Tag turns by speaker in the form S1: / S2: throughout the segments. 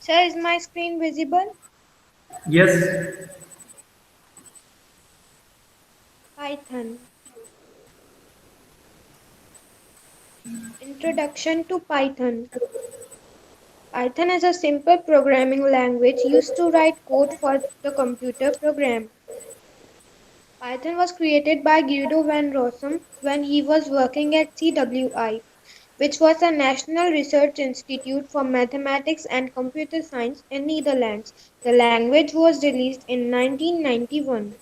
S1: Sir, is my screen visible?
S2: Yes.
S1: Python. Introduction to Python. Python is a simple programming language used to write code for the computer program. Python was created by Guido van Rossum when he was working at CWI, which was a national research institute for mathematics and computer science in Netherlands. The language was released in 1991.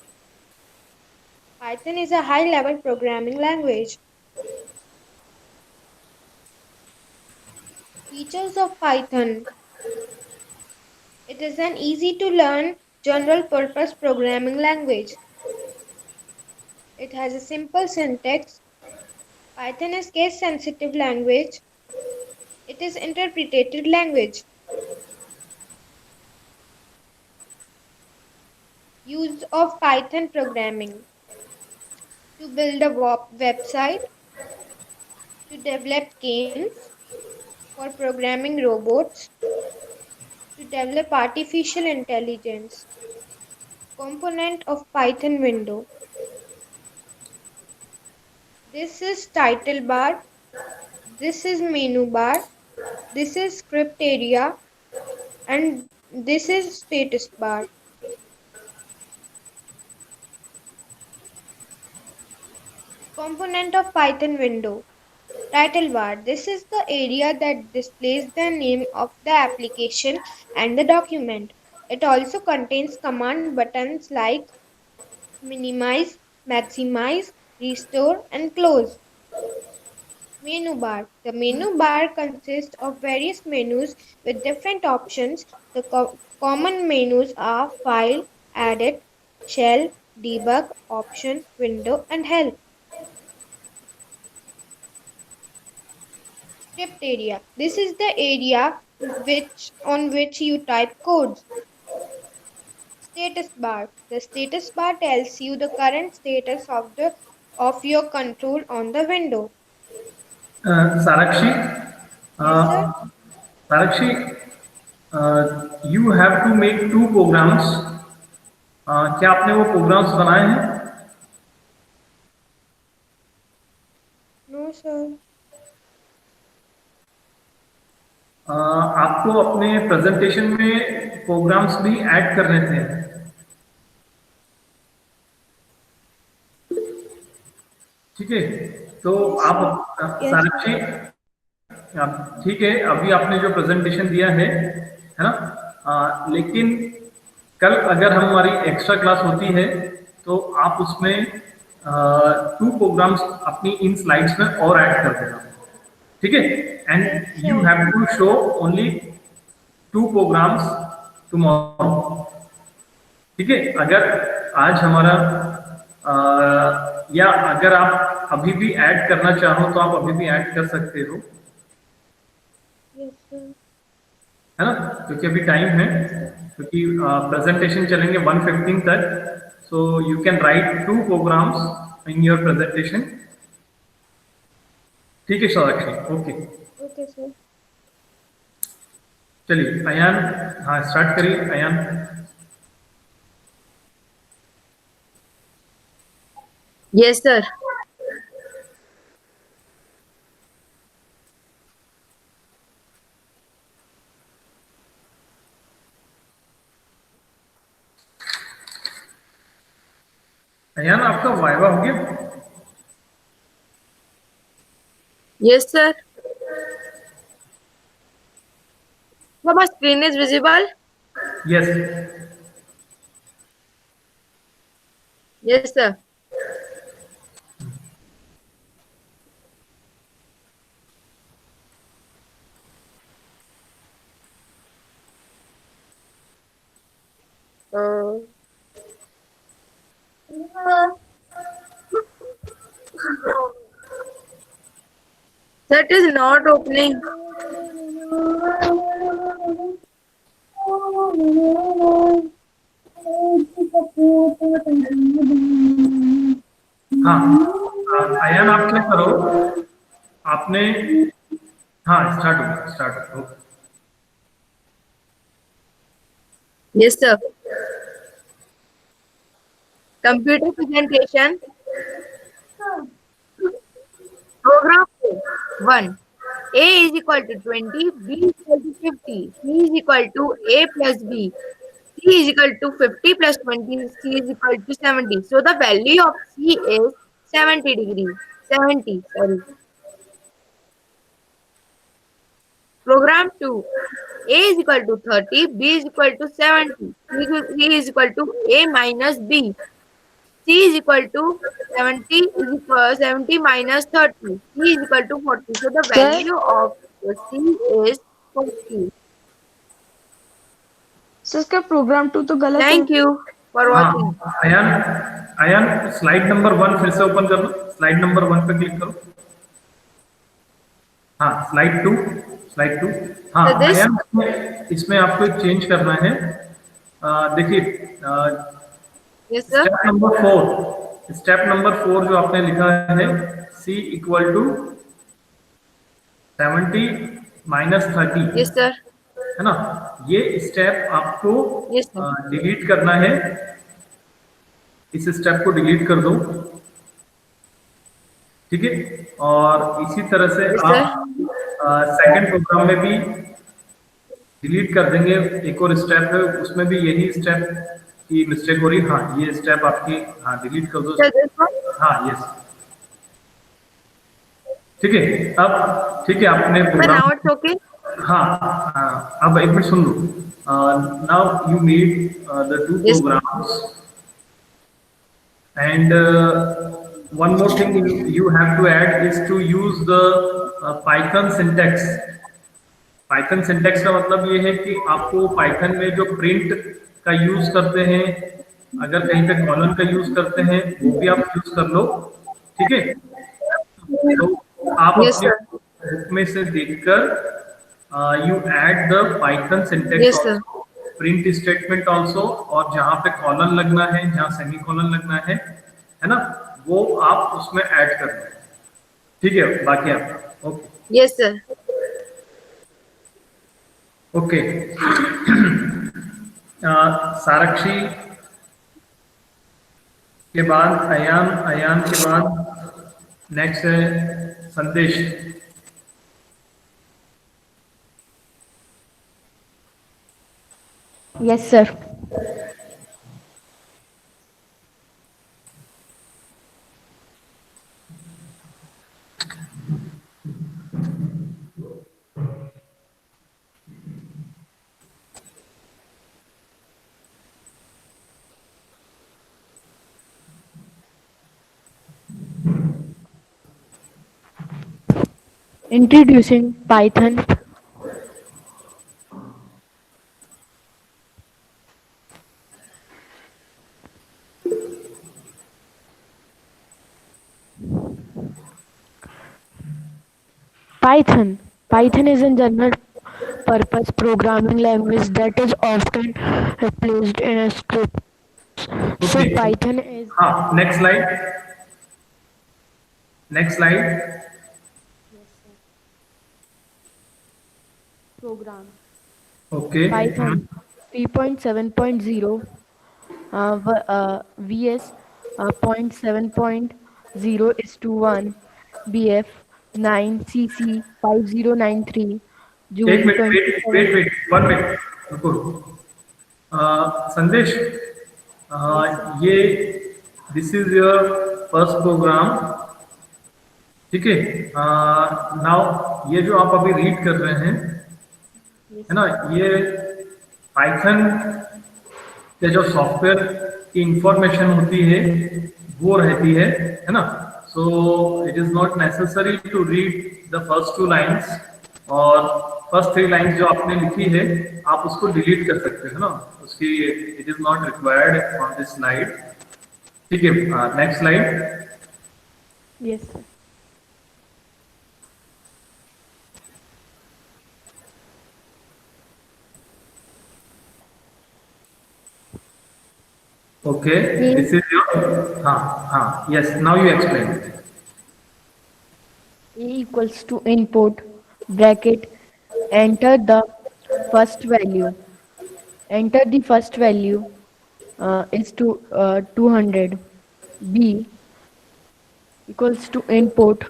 S1: Python is a high-level programming language. Features of Python. It is an easy-to-learn general-purpose programming language. It has a simple syntax. Python is case-sensitive language. It is interpreted language. Use of Python programming. To build a website, to develop games, for programming robots, to develop artificial intelligence. Component of Python window. This is title bar. This is menu bar. This is script area. And this is status bar. Component of Python window. Title bar. This is the area that displays the name of the application and the document. It also contains command buttons like minimize, maximize, restore, and close. Menu bar. The menu bar consists of various menus with different options. The common menus are File, Edit, Shell, Debug, Option, Window, and Help. Script area. This is the area on which you type codes. Status bar. The status bar tells you the current status of your control on the window.
S2: Sarakshi,
S1: Yes, sir.
S2: Sarakshi, you have to make two programs. क्या आपने वो programmes बनाए हैं?
S1: No, sir.
S2: आपको अपने presentation में programmes भी add करने थे. ठीक है, तो
S1: Yes,
S2: आप
S1: sir. Yes, sir.
S2: साक्षी, ठीक है, अभी आपने जो प्रेजेंटेशन दिया है ना, लेकिन कल अगर हमारी एक्स्ट्रा क्लास होती है तो आप उसमें टू प्रोग्राम्स अपनी इन स्लाइड्स में और ऐड कर देना. ठीक है,
S1: Yes,
S2: and you
S1: sir.
S2: Have to show only two programs tomorrow. ठीक है, अगर आज हमारा या अगर आप अभी भी ऐड करना चाहो तो आप अभी भी ऐड कर सकते हो,
S1: Yes, sir.
S2: है ना, क्योंकि अभी टाइम है, क्योंकि प्रेजेंटेशन चलेंगे 1:15 तक. So you can write two programs in your presentation. ठीक है साक्षी, ओके.
S1: Okay, sir.
S2: चलिए अयान, हाँ स्टार्ट करिए अयान.
S3: Yes, sir.
S2: अयान, आपका वाइवा हो गया?
S3: Yes, sir. So my screen is visible?
S2: Yes.
S3: Yes, sir. Uh, that is not opening.
S2: हाँ, अयान आप क्या करो, आपने, हाँ स्टार्ट हो, स्टार्ट हो.
S3: Yes, sir. Computer presentation. Program 1. A is equal to 20, B is equal to 50, C is equal to A plus B, C is equal to 50 plus 20, C is equal to 70. So the value of C is 70 degree. 70, sorry. Program 2. A is equal to 30, B is equal to 70, C is equal to A minus B, C is equal to 70 is equal 70 minus 30, C is equal to 40. So the
S4: sir
S3: value of C is 40.
S4: Sir इसका program 2 तो गलत है।
S3: Thank you for
S2: हाँ,
S3: watching.
S2: Ayan Ayan slide number 1 फिर से open कर लो, slide number 1 पे click करो। हाँ, स्लाइड 2 हाँ।
S3: So this,
S2: अयान इसमें आपको एक चेंज करना है। देखिए,
S3: yes sir,
S2: स्टेप नंबर 4 जो आपने लिखा है, C equal to 70 minus 30,
S3: yes sir,
S2: है ना? ये स्टेप आपको
S3: yes sir,
S2: डिलीट करना है। इस स्टेप को डिलीट कर दो, ठीक है? और इसी तरह से
S3: yes sir,
S2: आप सेकंड प्रोग्राम में भी डिलीट कर देंगे। एक और स्टेप है, उसमें भी यही स्टेप की मिस्टेक हो रही है। हाँ, ये स्टेप आपकी, हाँ डिलीट कर दो
S3: so this
S2: इसको।
S3: one,
S2: हाँ, यस, ठीक है। अब ठीक है, आपने
S3: so
S2: programme,
S3: now it's okay.
S2: हाँ, हाँ, अब एक मिनट सुन लो। Now you made the two
S3: Yes sir,
S2: प्रोग्राम्स and one more thing you have to add is to use the Python syntax। Python syntax का मतलब ये है कि आपको पाइथन में जो प्रिंट का यूज करते हैं, अगर कहीं पे कॉलन का यूज करते हैं, वो भी आप यूज कर लो, ठीक है? तो आप
S3: yes
S2: अपनी
S3: sir,
S2: बुक में से देखकर you add the Python syntax
S3: yes sir,
S2: also, print statement also, और जहां पे कॉलन लगना है, जहां सेमी कॉलन लगना है ना, वो आप उसमें ऐड कर दें, ठीक है? बाकी आप ओके,
S3: yes sir,
S2: ओके। सारक्षी के बाद अयान, अयान के बाद नेक्स्ट है संदेश।
S4: Yes sir. Introducing Python. Python. Python is a general purpose programming language that is often replaced in a script. So
S2: okay,
S4: Python is
S2: हाँ, next slide, next slide.
S4: program.
S2: Okay,
S4: Python 3.7.0 VS 0.7.0 is to 1 BF 9 CC 5093
S2: एक
S4: June
S2: minute, wait
S4: 27.
S2: Wait wait, 1 minute, रुको। Sandesh,
S4: Yes sir.
S2: ये this is your first program, ठीक है? Now ये जो आप अभी रीड कर रहे हैं,
S4: Yes
S2: है ना,
S4: sir.
S2: ये पाइथन के जो सॉफ्टवेयर की इंफॉर्मेशन होती है वो रहती है ना? So it is not necessary to read the first 2 lines, और फर्स्ट 3 लाइंस जो आपने लिखी है आप उसको डिलीट कर सकते हो ना, उसकी it is not required on this slide, ठीक है? Next slide.
S4: Yes sir.
S2: Okay,
S4: A,
S2: this is your, हाँ, हाँ, yes, now you explain.
S4: A equals to input bracket enter the first value Enter the first value is to 200. B equals to input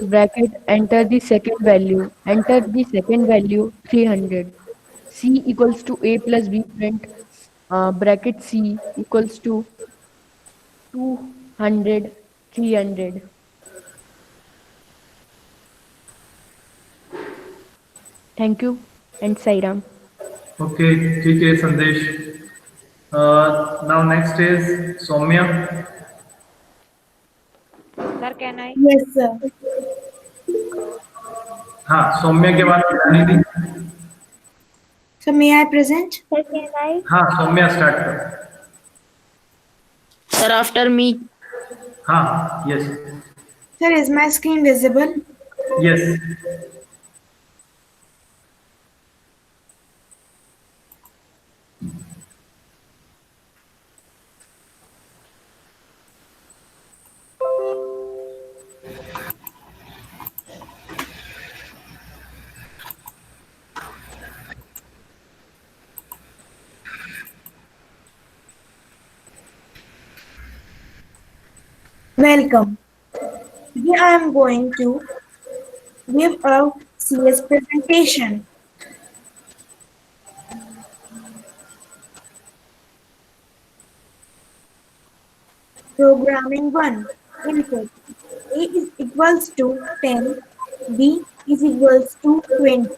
S4: bracket enter the second value. Enter the second value 300. C equals to A plus B print bracket C equals to 200 300. Thank you and Sairam.
S2: Okay ठीक है Sandesh. Now next is Saumya.
S5: Sir, can I?
S6: Yes, sir.
S2: हाँ, सौम्या के बाद निधि.
S6: So may I present?
S5: Sir, can I?
S2: हाँ, Saumya start कर.
S3: Sir, after me.
S2: हाँ, yes
S6: Sir, is my screen visible?
S2: Yes.
S6: Welcome. Today I am going to give a CS presentation. Programming 1. Input. A is equals to 10. B is equals to 20.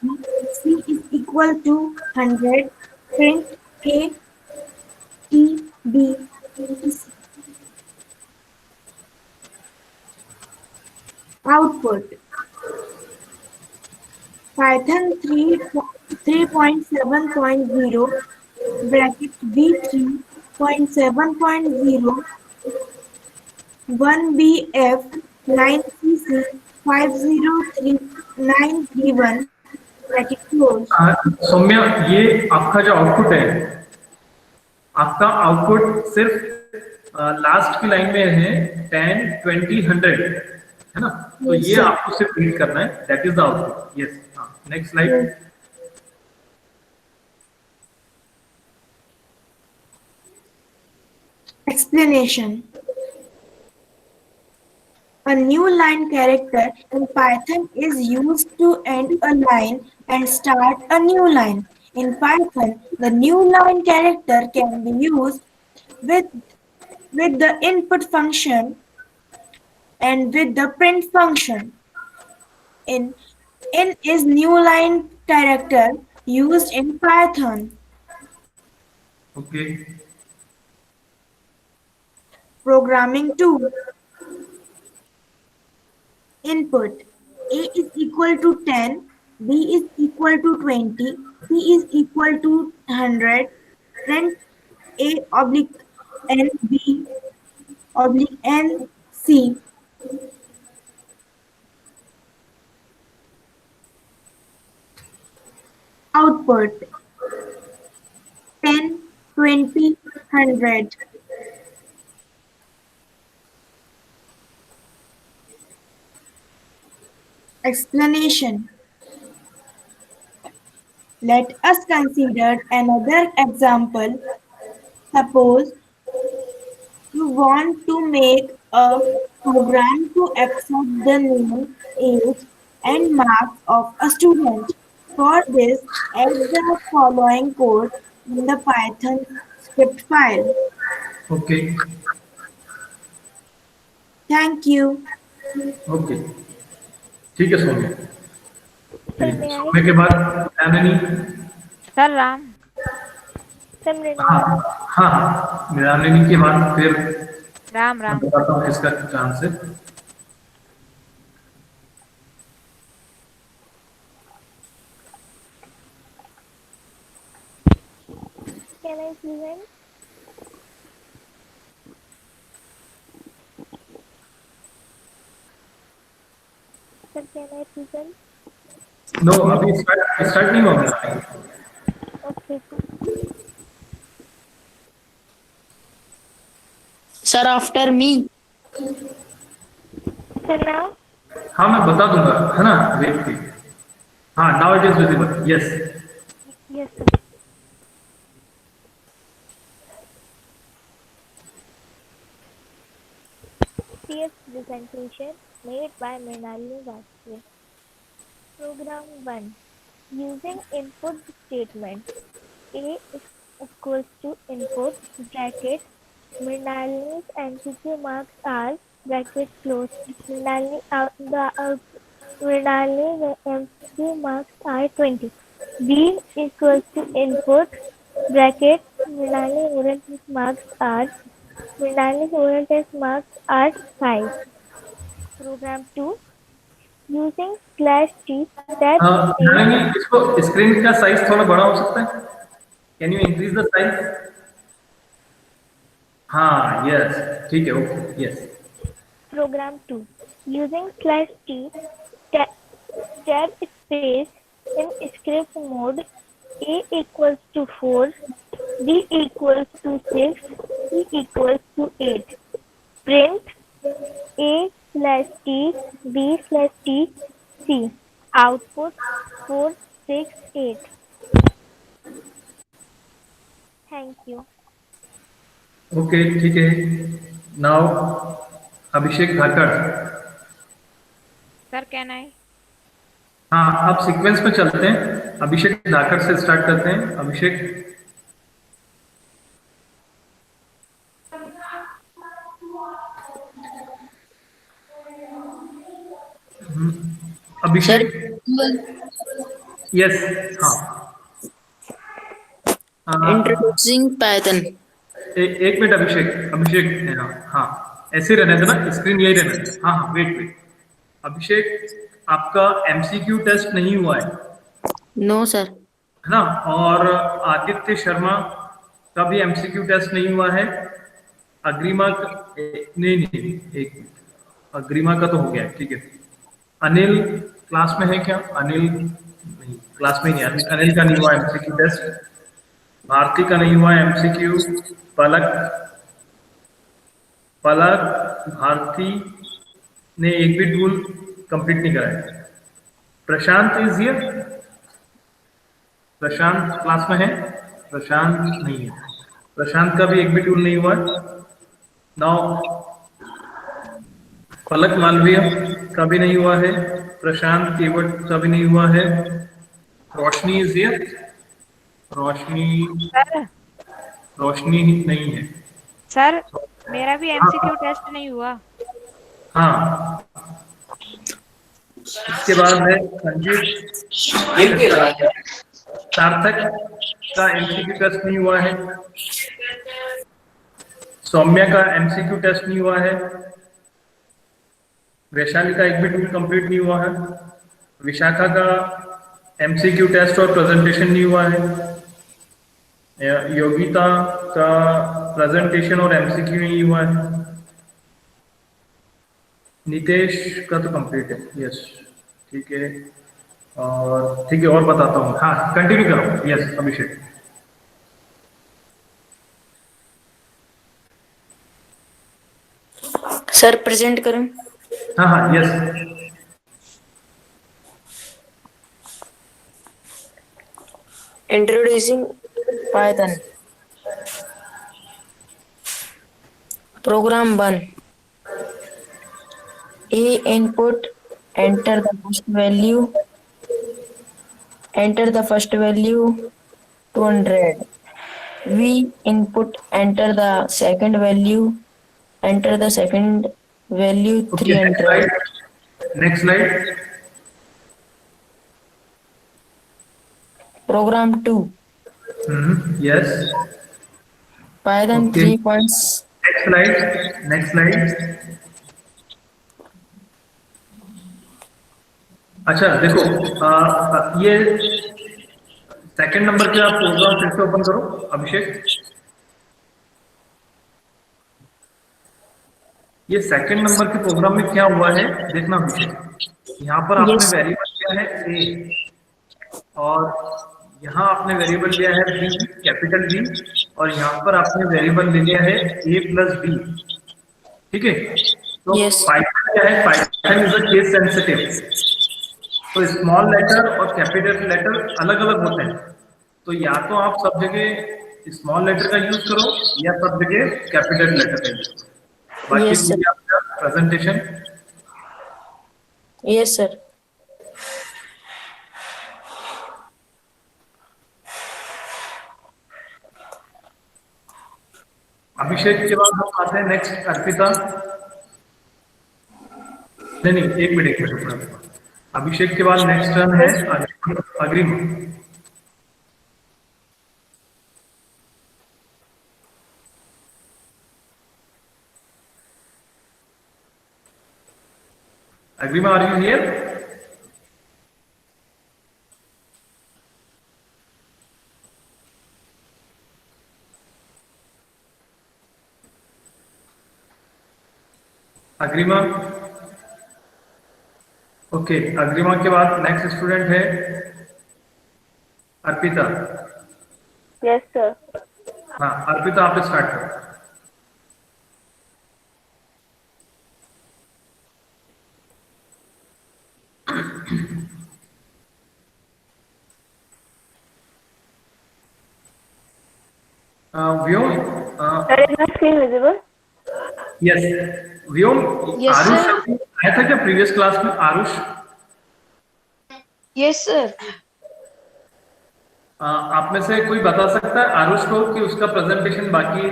S6: C is equal to 100. Print A, T, B, C. Output. Python 3.7.0 bracket v3.7.0 1BF 9CC 503931 bracket close.
S2: Saumya, ये आपका जो output है, आपका output सिर्फ last की line में है 10 20 100, है ना? तो
S6: Yes,
S2: ये
S6: sir.
S2: आपको सिर्फ रीड करना है. That is the output. Yes. Next slide.
S6: Yes. Explanation. A new line character in Python is used to end a line and start a new line. In Python, the new line character can be used with, with the input function and with the print function. In is new line character used in Python.
S2: Okay.
S6: Programming 2. Input. A is equal to 10, B is equal to 20, C is equal to 100. Print A oblique N B oblique N C. Output 10, 20, 100. Explanation. Let us consider another example. Suppose you want to make a program to accept the name, age, and marks of a student. For this, add the following code in the Python script file.
S2: Okay.
S6: Thank you.
S2: Okay. ठीक है Saumya.
S5: Sir, may I?
S2: Saumya के बाद Mrinalini.
S5: Sir, Ram. Sir, Mridul.
S2: हाँ हाँ, मृणालिनी के बाद फिर
S5: Ram,
S2: मैं
S5: Ram.
S2: बताता हूँ किसका चांस है.
S5: Can I present? Sir, can I present?
S2: No, अभी स्टार्ट नहीं हुआ Mrinalini.
S5: Okay.
S3: Sir, after me.
S5: Sir, now?
S2: हाँ, मैं बता दूंगा, है ना? वेट कीजिए. हाँ, now it is visible. Yes.
S5: Yes, sir. 50th presentation made by Mrinalini Vajpayee. Program 1. Using input statement. A is equals to input bracket Mrinalini's MCQ marks are bracket close. Mrinalini's MCQ marks are 20. B equals to input bracket Mrinalini's oral test marks are 5. Program 2. Using slash t step A.
S2: नहीं, इसको screen का size थोड़ा बड़ा हो सकता है? Can you increase the size? हाँ, yes, ठीक है, okay, yes.
S5: Program 2. Using slash t tab, tab space in script mode. A equals to 4, B equals to 6, C equals to 8. Print A slash T, B slash T, C. Output 4, 6, 8. Thank you.
S2: Okay, ठीक है. Now Abhishek Dhakad.
S7: Sir can I?
S2: हाँ, अब sequence में चलते हैं. अभिषेक धाकड़ से start करते हैं. अभिषेक. अभिषेक. यस. हाँ.
S8: Introducing Python.
S2: एक मिनट अभिषेक. अभिषेक, हाँ, ऐसे रहने देना, स्क्रीन यही रहने देना. हाँ हाँ, वेट. अभिषेक, आपका एमसीक्यू टेस्ट नहीं हुआ है?
S8: No sir.
S2: है ना? और आदित्य शर्मा का भी एमसीक्यू टेस्ट नहीं हुआ है. अग्रिमा नहीं, एक मिनट. अग्रिमा का तो हो गया है, ठीक है. अनिल क्लास में है क्या? अनिल नहीं, क्लास में नहीं है. अनिल का नहीं हुआ एमसीक्यू टेस्ट. भारती का नहीं हुआ एमसीक्यू. पलक भारती ने एक भी टूल कंप्लीट नहीं कराया. प्रशांत इज हियर. प्रशांत क्लास में है? प्रशांत नहीं है. प्रशांत का भी एक भी टूल नहीं हुआ. नाउ पलक मालवीय का भी नहीं हुआ है. प्रशांत केवट का भी नहीं हुआ है. रोशनी इज हियर. रोशनी नहीं है.
S7: सर मेरा भी एमसीक्यू टेस्ट नहीं हुआ.
S2: हाँ. इसके बाद है संजीव. सार्थक का एमसीक्यू टेस्ट नहीं हुआ है. सौम्या का एमसीक्यू टेस्ट नहीं हुआ है. वैशाली का एक भी टूल कंप्लीट नहीं हुआ है. विशाखा का एमसीक्यू टेस्ट और प्रेजेंटेशन नहीं हुआ है. योगिता का प्रेजेंटेशन और एमसीक्यू नहीं हुआ है. नितेश का तो कंप्लीट है. यस, ठीक है. और ठीक है, और बताता हूँ. हाँ, कंटिन्यू करो. यस अभिषेक.
S8: सर प्रेजेंट करूं?
S2: हाँ हाँ, yes.
S8: Introducing Python. Program 1. A input, enter the first value 200. V input, enter the second value 300.
S2: Next slide.
S8: Program 2.
S2: Yes.
S8: Python
S2: Okay.
S8: 3 points.
S2: Next slide. अच्छा देखो, ये सेकंड नंबर के आप programme फिर से ओपन करो अभिषेक. ये सेकंड नंबर के प्रोग्राम में क्या हुआ है देखना अभिषेक. यहाँ पर आपने वेरिएबल लिया है ए, और यहाँ आपने वेरिएबल लिया है बी, कैपिटल बी, और यहाँ पर आपने वेरिएबल ले लिया है ए प्लस बी. ठीक है. तो पाइथन क्या है? Python is a case sensitive. तो स्मॉल लेटर और कैपिटल लेटर अलग अलग होते हैं. तो या तो आप सब जगह स्मॉल लेटर का यूज करो या सब जगह कैपिटल लेटर का यूज करो. बाकी presentation?
S8: Yes, sir.
S2: अभिषेक के बाद हम आते हैं नेक्स्ट अर्पिता। नहीं नहीं, एक मिनट रुकना। अभिषेक के बाद नेक्स्ट टर्न है अग्रिम। Agrima, are you here? Agrima. Okay, Agrima के बाद नेक्स्ट स्टूडेंट है अर्पिता।
S5: Yes, sir.
S2: हाँ अर्पिता, आप स्टार्ट करो। व्योम।
S5: Sir, is my screen visible?
S2: Yes Vyom.
S1: Yes,
S2: Aarush
S1: sir.
S2: आया था क्या प्रीवियस क्लास में? Aarush,
S1: Yes, sir.
S2: आप में से कोई बता सकता है आरुष को कि उसका प्रेजेंटेशन बाकी है?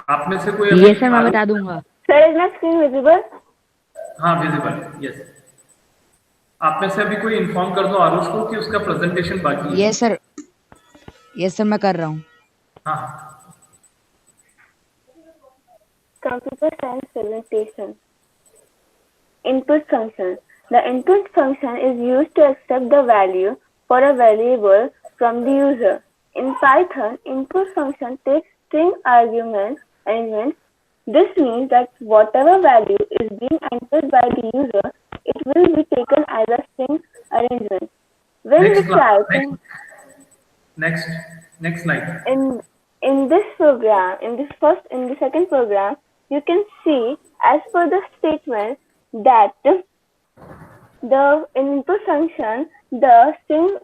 S2: आप में से कोई अभी
S7: ये सर मैं बता दूंगा।
S5: Sir, is my screen visible?
S2: हाँ विजिबल, यस। आप में से अभी कोई इन्फॉर्म कर दो आरुष को कि उसका प्रेजेंटेशन बाकी है।
S7: ये सर मैं कर रहा हूँ।
S2: हाँ
S5: Computer science presentation. Input function. The input function is used to accept the value for a variable from the user. In Python, input function takes string arrangements. This means that whatever value is being entered by the user, it will be taken as a string arrangement. When we try to
S2: next slide.
S5: in this program, in the second program, you can see as per the statement that the input function, the string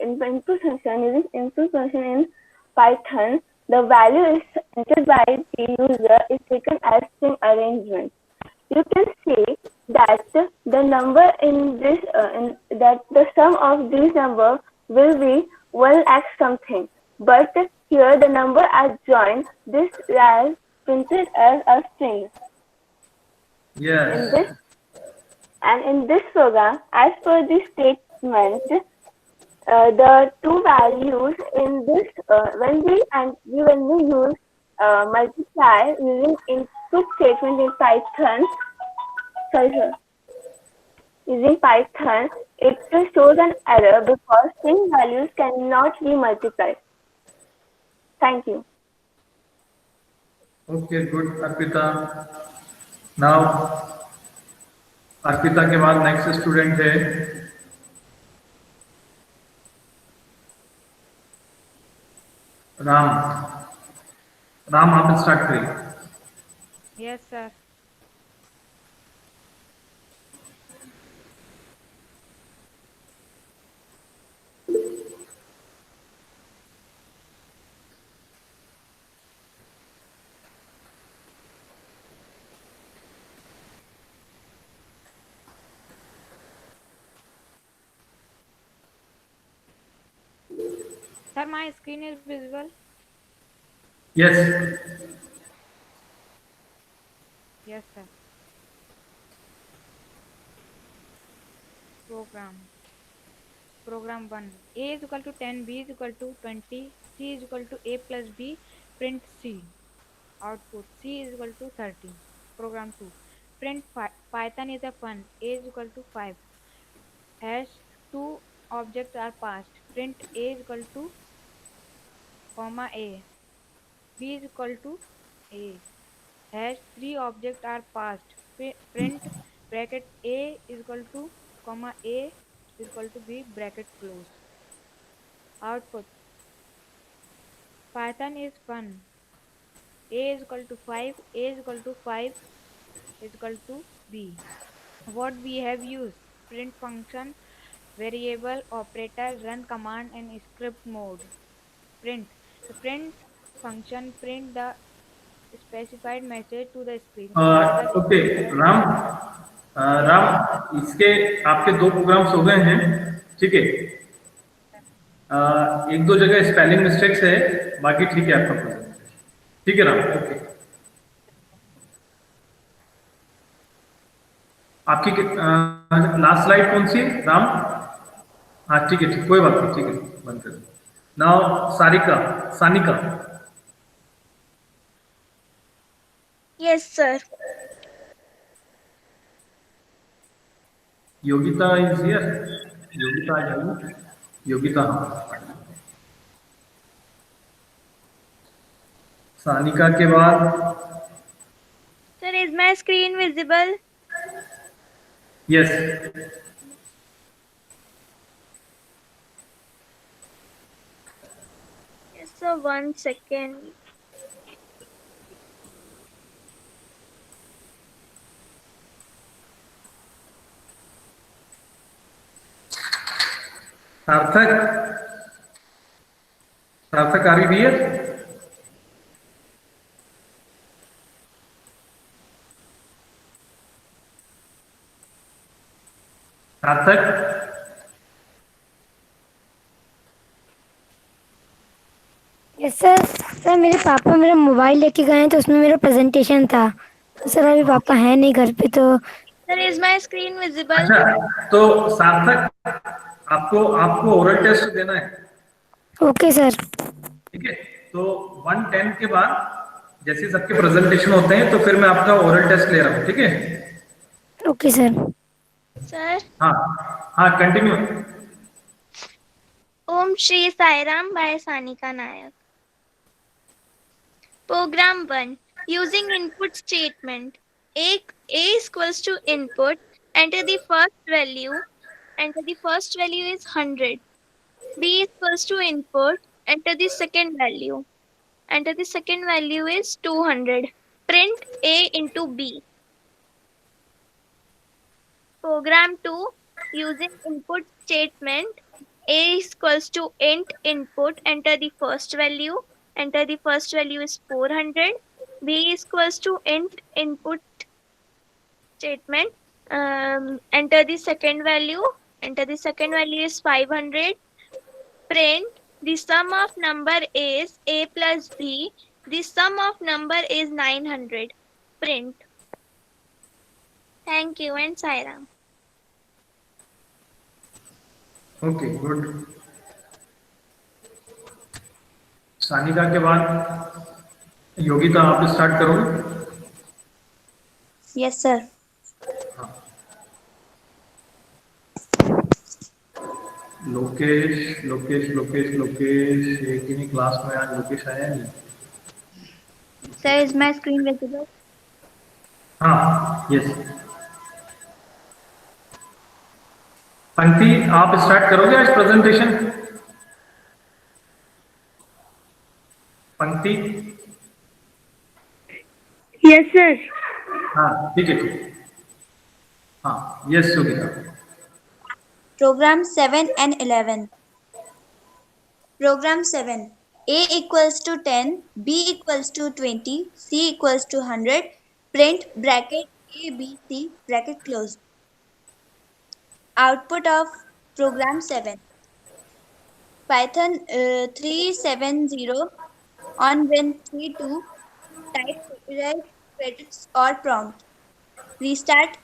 S5: input function using input function in Python, the value is entered by the user is taken as string arrangement. You can see that the number in this that the sum of these number will be 1 lakh something, but here the number as joined this as printed as a string.
S2: Yes.
S5: In this program, as per the statement, the two values in this when we use multiply using input statement in Python, using Python, it shows an error because string values cannot be multiplied. Thank you.
S2: Okay, good, Arpita. Now, Arpita के बाद next student है राम। राम, आप start करिए।
S7: Yes sir. Sir, my screen is visible.
S2: Yes.
S7: Yes, sir. Program 1. A is equal to 10, B is equal to 20, C is equal to A plus B, print C. Output, C is equal to 30. Program 2. Print Python is a fun, A is equal to 5. Hash 2 objects are passed. Print A is equal to comma A. B is equal to A. Hash 3 objects are passed. Print bracket A is equal to comma A is equal to B bracket close. Output, Python is fun. A is equal to 5. A is equal to 5 is equal to B. What we have used: print function, variable, operator, run command, and script mode. Print. The print function print the specified message to the screen. Further,
S2: okay Ram, Ram इसके आपके 2 programmes हो गए हैं, ठीक है। एक दो जगह स्पेलिंग मिस्टेक्स है, बाकी ठीक है आपका प्रोग्राम, ठीक है राम, ओके। आपकी लास्ट स्लाइड कौन सी है राम? हाँ ठीक है, ठीक, कोई बात नहीं, ठीक है, बंद कर दो। Now Sarika, Sanika.
S5: Yes, sir.
S2: Yogita is here, Yogita आ जाइए, योगिता हाँ। सानिका के बाद
S5: Sir, is my screen visible?
S2: Yes,
S5: Yes, sir. 1 second.
S2: सार्थक, सार्थक आ रही है? सार्थक,
S9: यस सर। सर मेरे पापा मेरा मोबाइल लेके गए हैं तो उसमें मेरा प्रेजेंटेशन था, तो सर अभी पापा है नहीं घर पे, तो
S5: Sir, is my screen visible?
S2: अच्छा तो सार्थक आपको आपको ओरल टेस्ट देना है,
S9: ओके सर।
S2: ठीक है। तो 110 के बाद जैसे सबके प्रेजेंटेशन होते हैं तो फिर मैं आपका ओरल टेस्ट ले रहा हूँ, ठीक है।
S9: Okay sir.
S5: Sir,
S2: हाँ हाँ continue.
S5: Om Shri Sai Ram by Sanika Nayak. Program 1. Using input statement. A is equals to input. Enter the first value. Enter the first value is 100. B is equals to input. Enter the second value. Enter the second value is 200. Print A into B. Program 2. Using input statement. A is equals to int input. Enter the first value. Enter the first value is 400. B is equals to int input statement. Enter the second value. Enter the second value is 500. Print the sum of number is A plus B. The sum of number is 900. Print. Thank you and Sairam.
S2: Okay good. Sanika के बाद योगिता आप start करो।
S10: Yes, sir.
S2: Lokesh Lokesh Lokesh Lokesh एक ही नहीं class में, आज लोकेश आया नहीं।
S10: Sir, is my screen visible?
S2: हाँ यस। पंक्ति आप स्टार्ट करोगे आज प्रेजेंटेशन? पंक्ति?
S5: Yes, sir.
S2: हाँ ठीक है, ठीक है। हाँ yes Yogita.
S10: Program 7 and 11. Program 7. A equals to 10, B equals to 20, C equals to 100. Print bracket A, B, C, bracket closed. Output of program 7. Python 370 on Win32. Type copyright credits or prompt. Restart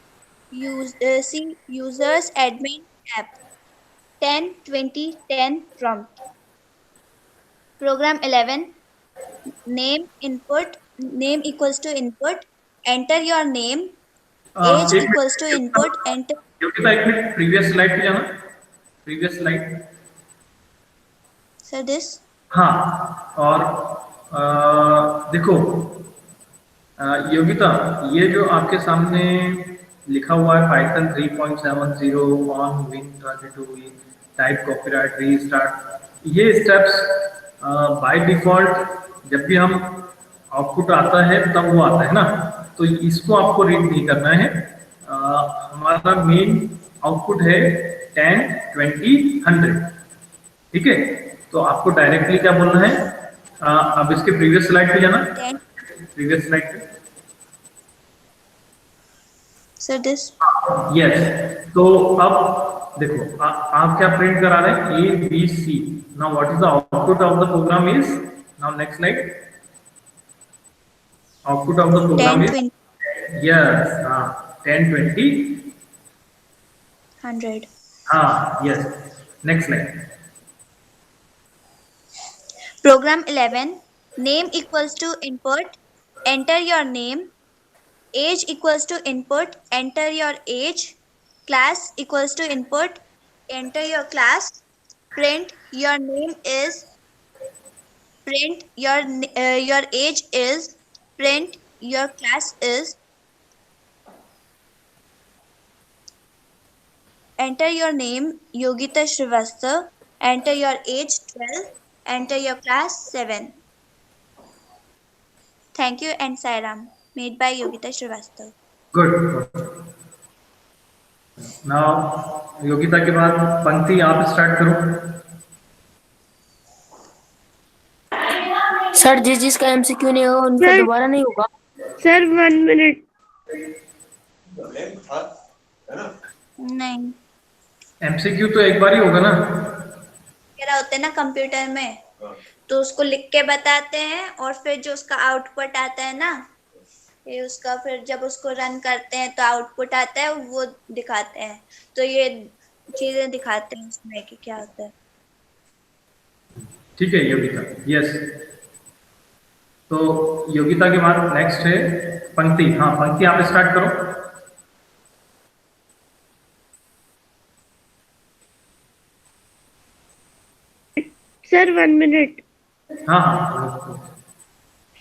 S10: C users admin app. 10 20 10 prompt. Program 11. Name input. Name equals to input. Enter your name. Age equals to input. Enter.
S2: Yogita एक minute previous slide पे जाना, previous slide.
S10: Sir, this.
S2: हाँ और देखो योगिता, ये जो आपके सामने लिखा हुआ है Python 3.70 on Win32, type copyright restart, ये स्टेप्स बाय डिफॉल्ट जब भी हम आउटपुट आता है तब वो आता है ना, तो इसको आपको रीड नहीं करना है। हमारा मेन आउटपुट है 10 20 100, ठीक है। तो आपको डायरेक्टली क्या बोलना है, अब इसके प्रीवियस स्लाइड पे जाना।
S10: 10
S2: प्रीवियस स्लाइड पे।
S10: So this
S2: यस, तो अब देखो आप क्या प्रिंट करा रहे हैं, ABC। Now what is the output of the program is, now next slide, output of the
S10: 10,
S2: program is
S10: 20,
S2: yes, हाँ 10 20,
S10: 100.
S2: हाँ yes, next slide.
S10: Program 11. Name equals to input. Enter your name. Age equals to input. Enter your age. Class equals to input. Enter your class. Print your name is. Print your age is. Print your class is. Enter your name Yogita Srivastava. Enter your age 12. Enter your class 7. Thank you and Sairam. Made by Yogita Srivastava.
S2: Good. Now Yogita के बाद पंक्ति आप start करो।
S8: Sir जिसका MCQ नहीं होगा उनका
S1: sir-
S8: दोबारा नहीं होगा।
S1: Sir 1 minute.
S10: नहीं,
S2: एमसीक्यू तो एक बार ही होगा ना।
S10: वगैरह होते हैं ना कंप्यूटर में, तो उसको लिख के बताते हैं और फिर जो उसका आउटपुट आता है ना, ये उसका फिर जब उसको रन करते हैं तो आउटपुट आता है, वो दिखाते हैं। तो ये चीजें दिखाते हैं उसमें कि क्या होता है।
S2: ठीक है योगिता, यस। तो योगिता के बाद नेक्स्ट है पंक्ति। हाँ पंक्ति आप स्टार्ट करो।
S1: Sir, 1 minute.
S2: हाँ हाँ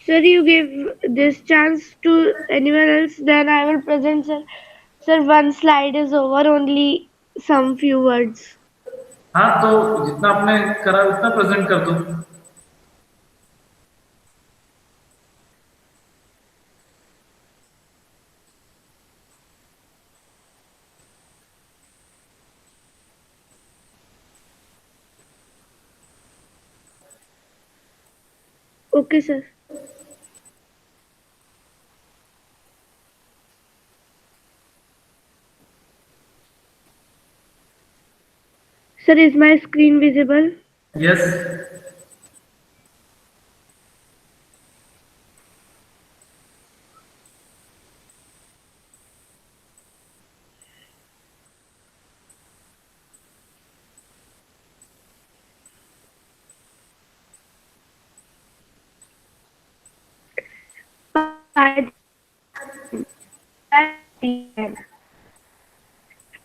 S1: Sir, you give this chance to anyone else, then I will present, sir. Sir, one slide is over, only some few words.
S2: हाँ, तो जितना आपने करा उतना प्रेजेंट कर दो।
S1: Okay, sir. Sir, is my screen visible?
S2: Yes,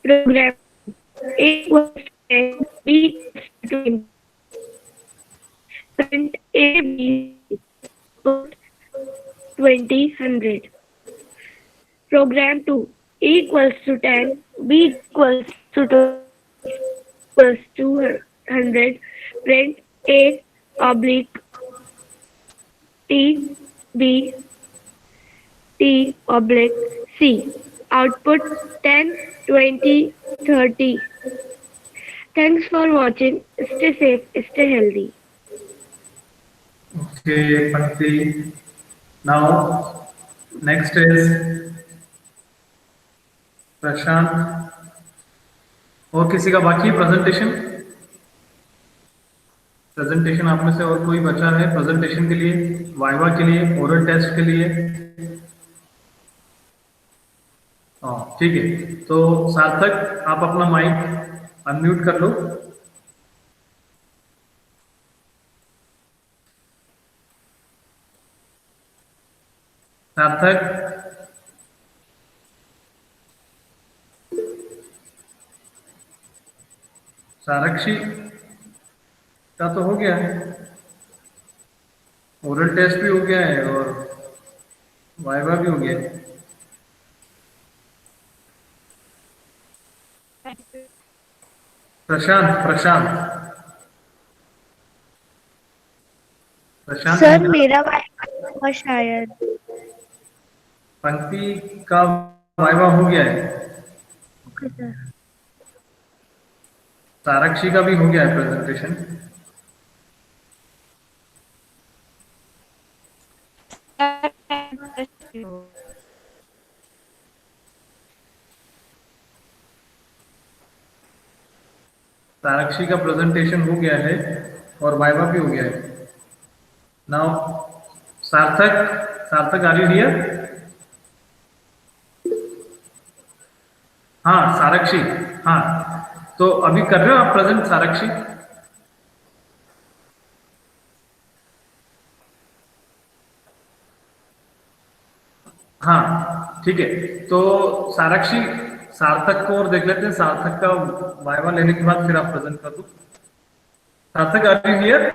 S1: Program A equals to B equals to print A B equals 20 100. Program 2 A equals to 10 B equals to 2 equals to 100. Print A oblique T B T oblique C. Output 10 20 30. Thanks for watching. Stay safe, stay healthy.
S2: Okay पंक्ति। Now next is प्रशांत। और किसी का बाकी presentation? Presentation आप में से और कोई बचा है प्रेजेंटेशन के लिए, वाइवा के लिए, ओरल टेस्ट के लिए? हाँ ठीक है, तो सार्थक आप अपना माइक अनम्यूट कर लो। सार्थक, सारक्षी का तो हो गया है, ओरल टेस्ट भी हो गया है और वाइवा भी हो गया है। प्रशांत प्रशांत प्रशांत
S1: सर मेरा वाइवा शायद।
S2: पंक्ति का वाइवा हो गया है,
S1: ओके सर।
S2: सारक्षी का भी हो गया है प्रेजेंटेशन। साक्षी का प्रेजेंटेशन हो गया है और वाइवा भी हो गया है। नाउ सार्थक, सार्थक आर यू हियर? हाँ साक्षी, हाँ तो अभी कर रहे हो आप प्रेजेंट साक्षी? हाँ ठीक है, तो साक्षी सार्थक को और देख लेते हैं, सार्थक का वाइवा लेने के बाद फिर आप प्रेजेंट कर दो। सार्थक आर यू हियर?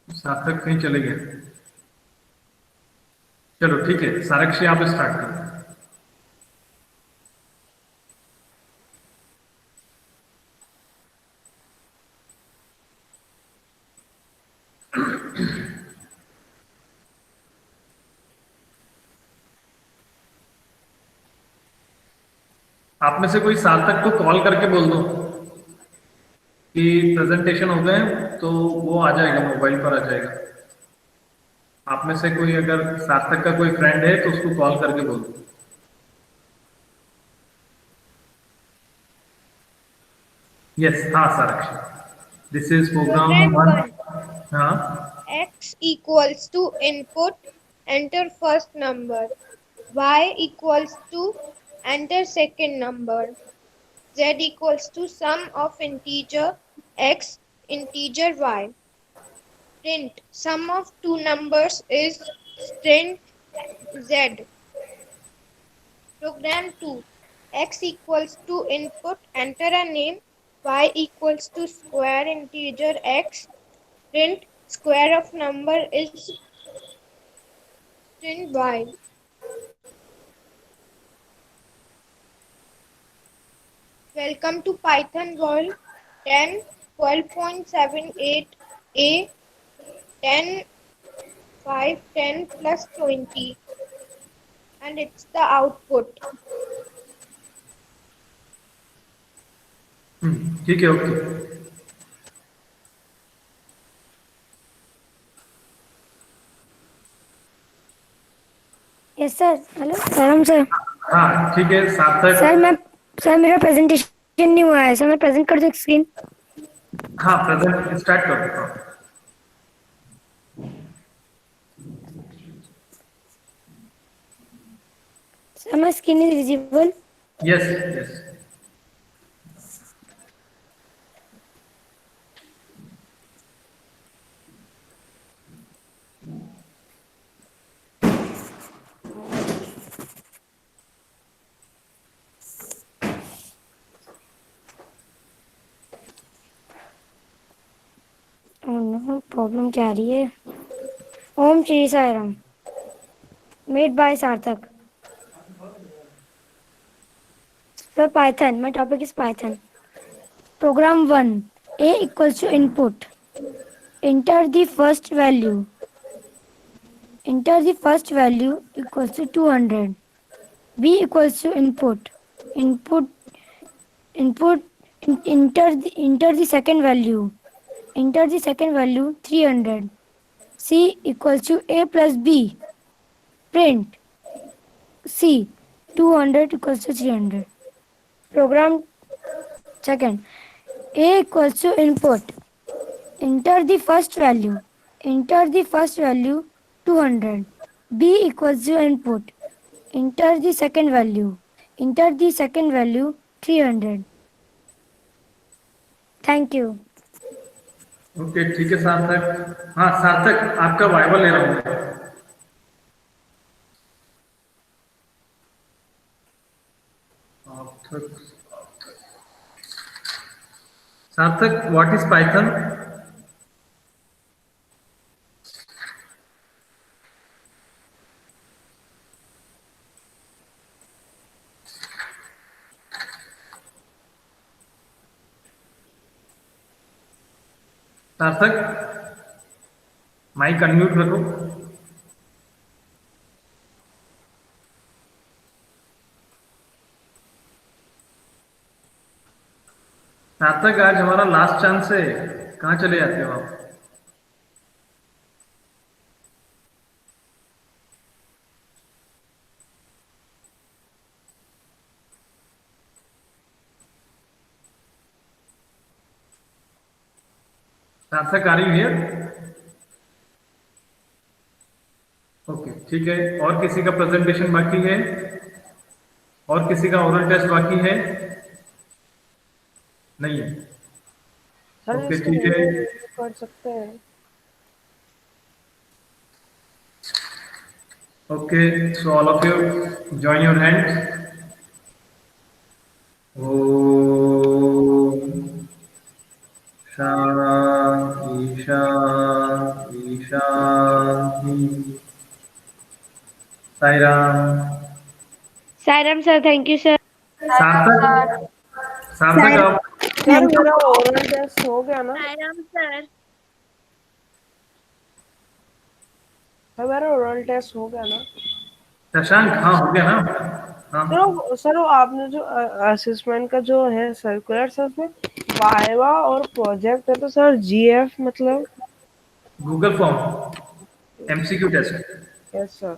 S2: सार्थक कहीं चले गए। चलो ठीक है साक्षी आप स्टार्ट करो। आप में से कोई सार्थक को कॉल करके बोल दो कि प्रेजेंटेशन हो गए, तो वो आ जाएगा, मोबाइल पर आ जाएगा। आप में से कोई अगर सार्थक का कोई फ्रेंड है तो उसको कॉल करके बोल दो। यस, हाँ साक्षी, दिस इज प्रोग्राम
S1: Program
S2: 1।
S1: 1.
S2: हाँ
S1: X equals to input, enter first number. Y equals to enter second number. Z equals to sum of integer x, integer y. Print sum of two numbers is string z. Program 2. X equals to input, enter a name. Y equals to square integer x. Print square of number is string y. Welcome to Python World 10 12.78a 10 5 10 plus 20, and it's the output.
S2: ठीक है, okay.
S9: Yes sir. Hello sir, sir.
S2: हाँ ठीक है सार्थक।
S9: Sir मेरा presentation नहीं हुआ है सर, मैं प्रेजेंट कर दूं स्क्रीन?
S2: हाँ प्रेजेंट स्टार्ट कर देता हूँ।
S9: Sir my screen is visible?
S2: Yes yes.
S9: Problem क्या आ रही है? ओम श्री साईराम। मेड बाय सार्थक। Sir Python, my topic is Python. Program 1. A equals to input. Enter the first value. Enter the first value equals to 200. B equals to input. Input. Enter the second value. Enter the second value 300. C equals to A plus B. Print C 200 equals to 300. Program second. A equals to input. Enter the first value. Enter the first value 200. B equals to input. Enter the second value. Enter the second value 300. Thank you.
S2: Okay ठीक है सार्थक। हाँ सार्थक आपका viva ले रहा हूँ मैं। सार्थक, व्हाट इज पाइथन? सार्थक माइक अनम्यूट रखो। सार्थक आज हमारा लास्ट चांस है, कहाँ चले जाते हो आप? सार्थक आर यू हियर? ओके ठीक है, और किसी का प्रेजेंटेशन बाकी है? और किसी का ओरल टेस्ट बाकी है? नहीं है? ओके ठीक है,
S11: कर सकते हैं।
S2: Okay so all of you join your hands. ओम शांति शांति शांति। Sai Ram.
S1: Sairam sir, thank you sir.
S2: सार्थक, सार्थक आप
S11: सर मेरा ओरल टेस्ट हो गया ना?
S10: साईराम सर।
S11: सर मेरा ओरल टेस्ट हो गया ना?
S2: शशांक, हाँ हो गया ना? हाँ
S11: सर वो आपने जो असेसमेंट का जो है सर्कुलर, सर उसमें वाइवा और प्रोजेक्ट है, तो सर जीएफ मतलब?
S2: Google form MCQ test.
S11: Yes sir.